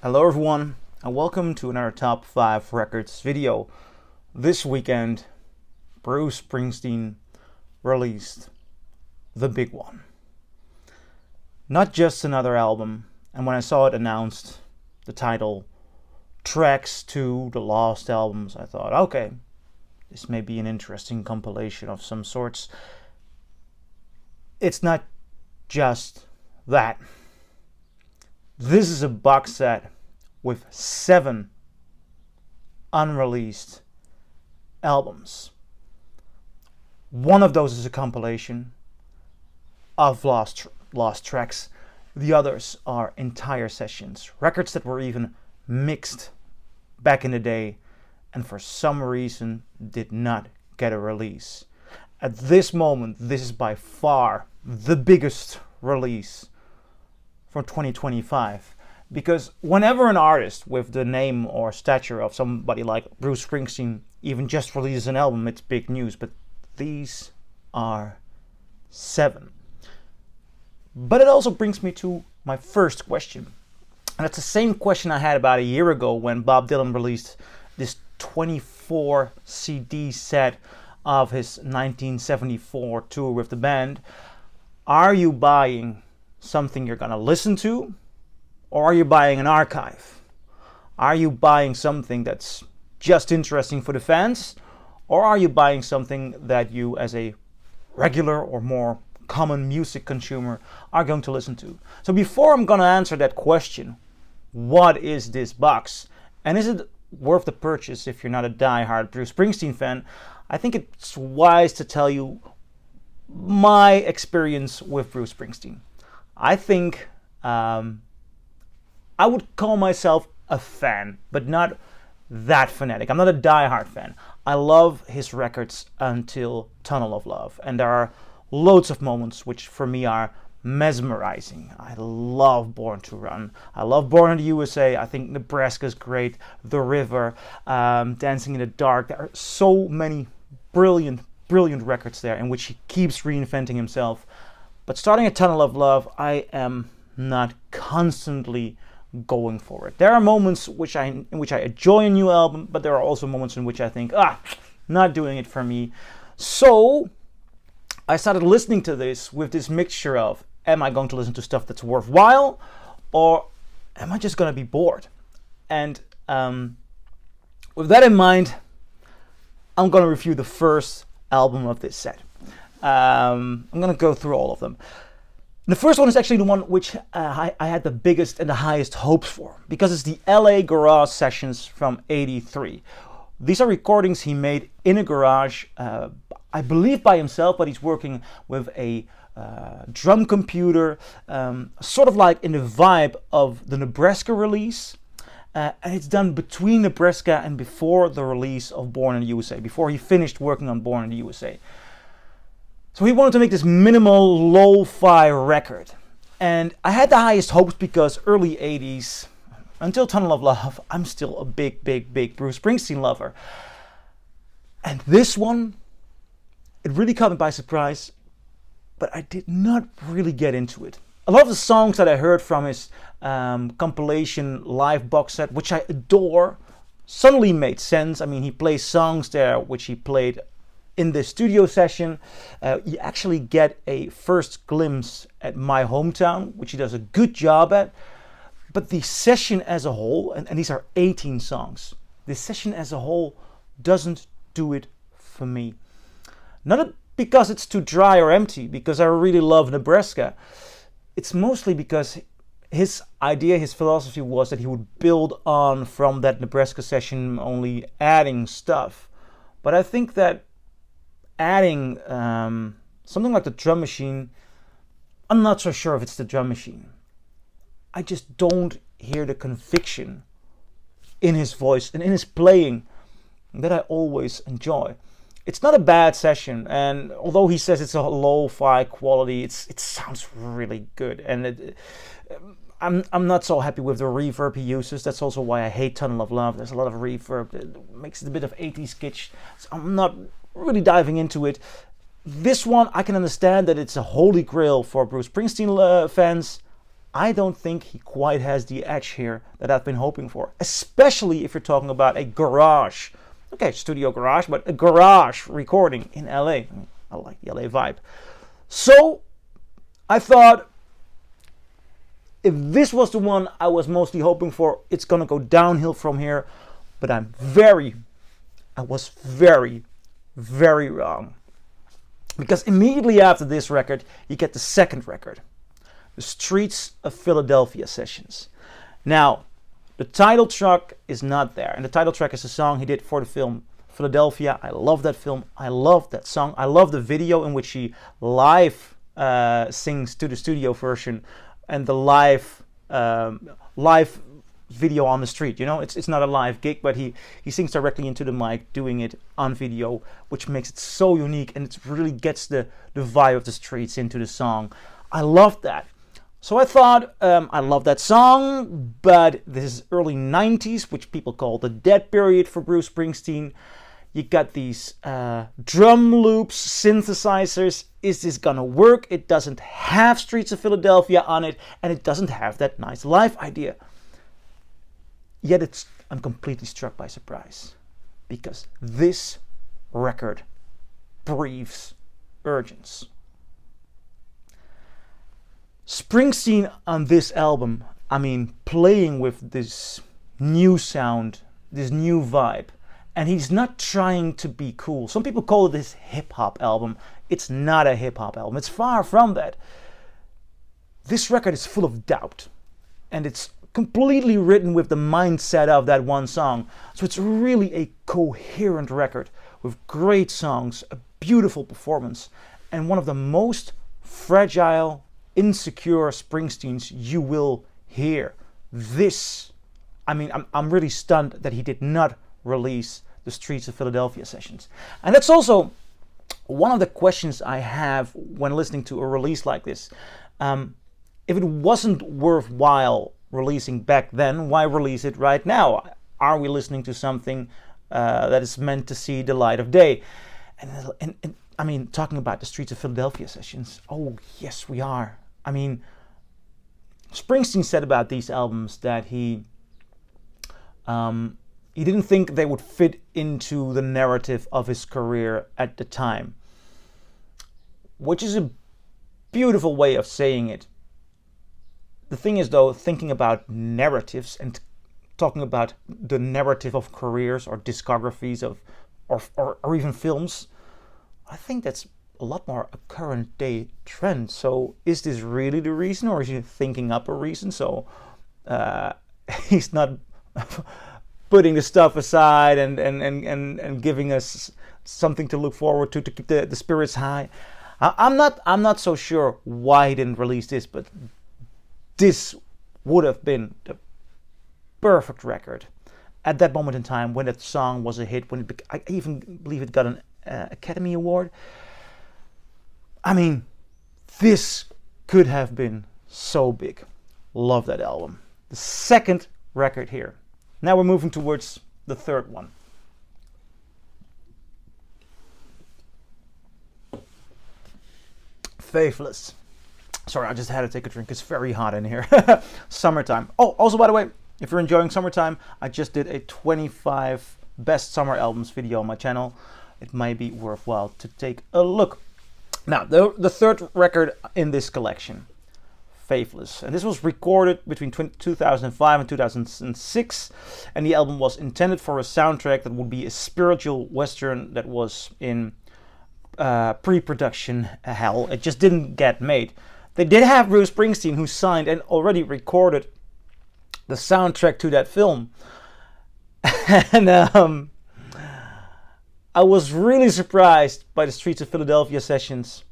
Hello everyone, and welcome to another Top 5 Records video. This weekend, Bruce Springsteen released the big one. Not just another album, and when I saw it announced, the title, Tracks II, The Lost Albums, I thought, okay, this may be an interesting compilation of some sorts. It's not just that. This is a box set with 7 unreleased albums. One of those is a compilation of lost tracks. The others are entire sessions, records that were even mixed back in the day and for some reason did not get a release. At this moment, this is by far the biggest release for 2025, because whenever an artist with the name or stature of somebody like Bruce Springsteen even just releases an album, it's big news, but these are 7. But it also brings me to my first question, and it's the same question I had about a year ago when Bob Dylan released this 24 CD set of his 1974 tour with the band. Are you buying something you're going to listen to, or are you buying an archive? Are you buying something that's just interesting for the fans, or are you buying something that you as a regular or more common music consumer are going to listen to? So before I'm going to answer that question, what is this box, and is it worth the purchase if you're not a die-hard Bruce Springsteen fan, I think it's wise to tell you my experience with Bruce Springsteen. I think I would call myself a fan, but not that fanatic. I'm not a die-hard fan. I love his records until Tunnel of Love, and there are loads of moments which for me are mesmerizing. I love Born to Run. I love Born in the U.S.A. I think Nebraska is great. The River, Dancing in the Dark. There are so many brilliant records there in which he keeps reinventing himself. But starting at Tunnel of Love, I am not constantly going for it. There are moments in which I enjoy a new album, but there are also moments in which I think, not doing it for me. So I started listening to this with this mixture of, am I going to listen to stuff that's worthwhile, or am I just going to be bored? And with that in mind, I'm going to review the first album of this set. I'm going to go through all of them. The first one is actually the one which I had the biggest and the highest hopes for, because it's the LA Garage Sessions from '83. These are recordings he made in a garage, I believe by himself, but he's working with a drum computer, sort of like in the vibe of the Nebraska release. And it's done between Nebraska and before the release of Born in the U.S.A., before he finished working on Born in the U.S.A. So he wanted to make this minimal lo-fi record. And I had the highest hopes because early 80s, until Tunnel of Love, I'm still a big Bruce Springsteen lover. And this one, it really caught me by surprise, but I did not really get into it. A lot of the songs that I heard from his compilation live box set, which I adore, suddenly made sense. I mean, he plays songs there which he played in the studio session. You actually get a first glimpse at My Hometown, which he does a good job at. But the session as a whole, and these are 18 songs, the session as a whole doesn't do it for me. Not because it's too dry or empty, because I really love Nebraska. It's mostly because his idea, his philosophy was that he would build on from that Nebraska session, only adding stuff. But I think that adding something like the drum machine, I'm not so sure if it's the drum machine. I just don't hear the conviction in his voice and in his playing that I always enjoy. It's not a bad session, and although he says it's a lo-fi quality, it sounds really good. And I'm not so happy with the reverb he uses. That's also why I hate Tunnel of Love. There's a lot of reverb. It makes it a bit of 80s kitsch. So I'm not really diving into it. This one, I can understand that it's a holy grail for Bruce Springsteen fans. I don't think he quite has the edge here that I've been hoping for, especially if you're talking about a garage. Okay, studio garage, but a garage recording in LA. I like the LA vibe. So I thought, if this was the one I was mostly hoping for, it's gonna go downhill from here. But I was very, very wrong. Because immediately after this record, you get the second record, the Streets of Philadelphia Sessions. Now, the title track is not there. And the title track is a song he did for the film Philadelphia. I love that film. I love that song. I love the video in which he live sings to the studio version and the live video on the street. You know, it's not a live gig, but he sings directly into the mic, doing it on video, which makes it so unique, and it really gets the vibe of the streets into the song. I love that. So I thought, I love that song, but this is early 90s, which people call the dead period for Bruce Springsteen. You got these drum loops, synthesizers. Is this gonna work? It doesn't have Streets of Philadelphia on it, and it doesn't have that nice live idea. Yet I'm completely struck by surprise, because this record breathes urgency. Springsteen on this album, I mean, playing with this new sound, this new vibe, and he's not trying to be cool. Some people call it this hip-hop album. It's not a hip-hop album. It's far from that. This record is full of doubt, and it's completely written with the mindset of that one song. So it's really a coherent record with great songs, a beautiful performance, and one of the most fragile, insecure Springsteens you will hear. I'm really stunned that he did not release the Streets of Philadelphia Sessions. And that's also one of the questions I have when listening to a release like this. If it wasn't worthwhile releasing back then, why release it right now? Are we listening to something that is meant to see the light of day? And I mean, talking about the Streets of Philadelphia Sessions, oh yes we are. I mean, Springsteen said about these albums that he didn't think they would fit into the narrative of his career at the time, which is a beautiful way of saying it. The thing is, though, thinking about narratives and talking about the narrative of careers or discographies or even films, I think that's a lot more a current day trend. So is this really the reason, or is he thinking up a reason? So he's not putting the stuff aside and giving us something to look forward to keep the spirits high. I'm not so sure why he didn't release this, but this would have been the perfect record at that moment in time when that song was a hit. I even believe it got an Academy Award. I mean, this could have been so big. Love that album. The second record here. Now we're moving towards the third one. Faithless. Sorry, I just had to take a drink. It's very hot in here. Summertime. Oh, also, by the way, if you're enjoying summertime, I just did a 25 best summer albums video on my channel. It might be worthwhile to take a look. Now, the third record in this collection, Faithless. And this was recorded between 2005 and 2006. And the album was intended for a soundtrack that would be a spiritual western that was in pre-production hell. It just didn't get made. They did have Bruce Springsteen, who signed and already recorded the soundtrack to that film. And I was really surprised by the Streets of Philadelphia Sessions.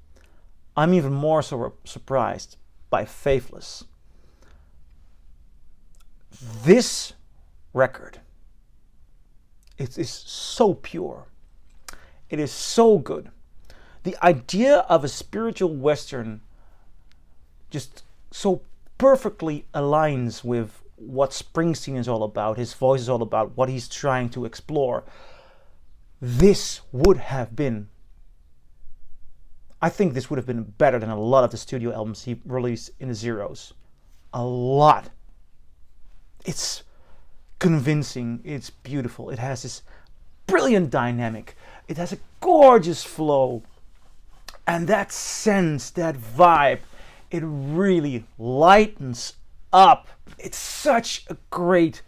I'm even more so surprised by Faithless. This record, it is so pure. It is so good. The idea of a spiritual western just so perfectly aligns with what Springsteen is all about, his voice is all about, what he's trying to explore. This would have been, I think this would have been better than a lot of the studio albums he released in the zeros. a lot. It's convincing, it's beautiful, it has this brilliant dynamic, it has a gorgeous flow, and that sense, that vibe, it really lightens up. It's such a great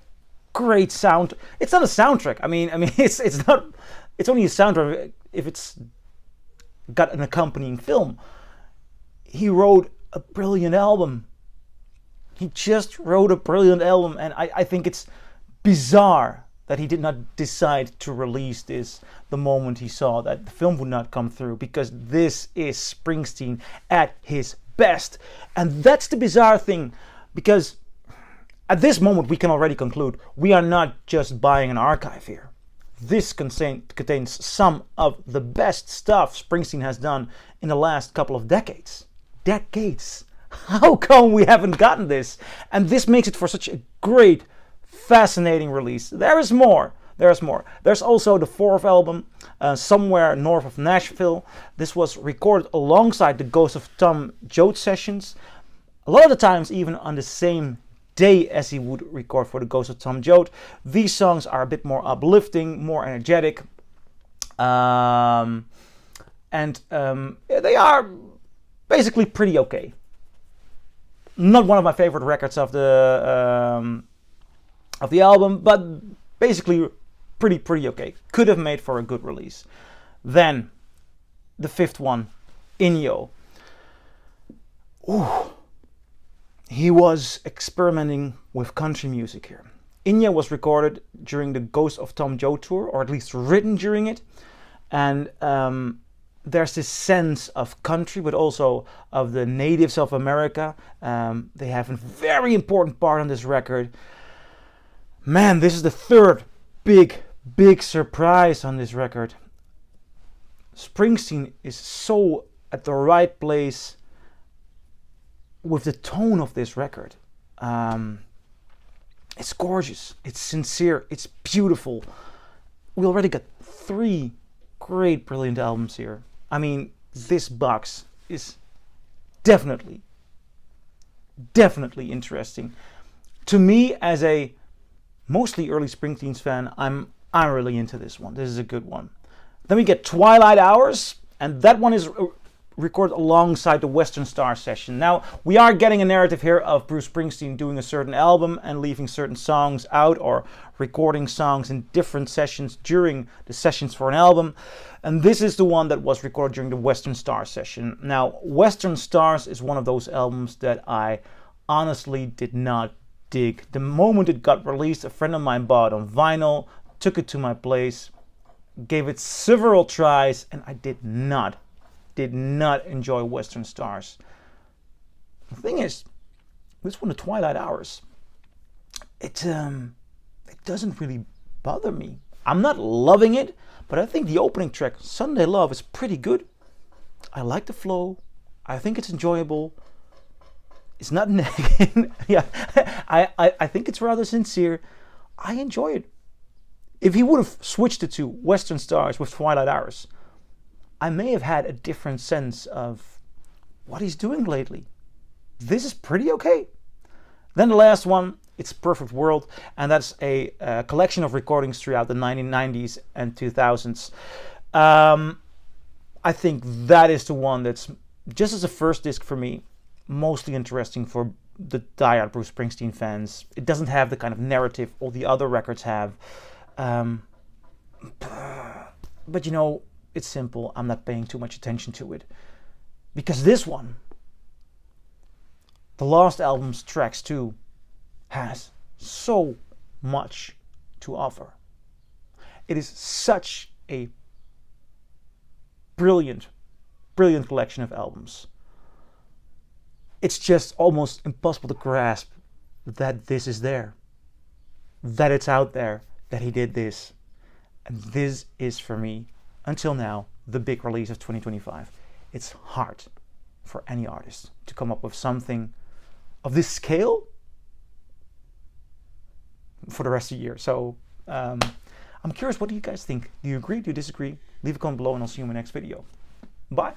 sound. It's not a soundtrack. I mean, it's not. It's only a soundtrack if it's got an accompanying film. He wrote a brilliant album. He just wrote a brilliant album, and I think it's bizarre that he did not decide to release this the moment he saw that the film would not come through, because this is Springsteen at his best. And that's the bizarre thing, because at this moment we can already conclude we are not just buying an archive here. This contains some of the best stuff Springsteen has done in the last couple of decades. How come we haven't gotten this? And this makes it for such a great, fascinating release. There is more. There's also the fourth album, Somewhere North of Nashville. This was recorded alongside the Ghost of Tom Joad sessions. A lot of the times even on the same day as he would record for the Ghost of Tom Joad. These songs are a bit more uplifting, more energetic. They are basically pretty okay. Not one of my favorite records of the album, but basically pretty okay. Could have made for a good release. Then the fifth one, Inyo. Ooh. He was experimenting with country music here. Inyo was recorded during the Ghost of Tom Joad tour, or at least written during it. And there's this sense of country, but also of the natives of America. They have a very important part on this record. Man, this is the third big surprise on this record. Springsteen is so at the right place with the tone of this record. It's gorgeous, it's sincere, it's beautiful. We already got 3 great, brilliant albums here. I mean, this box is definitely interesting. To me, as a mostly early Springsteen fan, I'm really into this one. This is a good one. Then we get Twilight Hours, and that one is recorded alongside the Western Star session. Now, we are getting a narrative here of Bruce Springsteen doing a certain album and leaving certain songs out, or recording songs in different sessions during the sessions for an album. And this is the one that was recorded during the Western Star session. Now, Western Stars is one of those albums that I honestly did not dig. The moment it got released, a friend of mine bought it on vinyl, took it to my place, gave it several tries, and I did not enjoy Western Stars. The thing is, this one, the Twilight Hours, it doesn't really bother me. I'm not loving it, but I think the opening track, Sunday Love, is pretty good. I like the flow. I think it's enjoyable. It's not negative. Yeah, I think it's rather sincere. I enjoy it. If he would have switched it to Western Stars with Twilight Hours, I may have had a different sense of what he's doing lately. This is pretty okay. Then the last one, it's Perfect World, and that's a collection of recordings throughout the 1990s and 2000s. I think that is the one that's, just as a first disc for me, mostly interesting for the diehard Bruce Springsteen fans. It doesn't have the kind of narrative all the other records have. But you know, it's simple. I'm not paying too much attention to it. Because this one, the Lost Album's Tracks II, has so much to offer. It is such a brilliant collection of albums. It's just almost impossible to grasp that this is there, that it's out there, that he did this. And this is, for me, until now, the big release of 2025. It's hard for any artist to come up with something of this scale for the rest of the year. So I'm curious, what do you guys think? Do you agree? Do you disagree? Leave a comment below and I'll see you in my next video. Bye.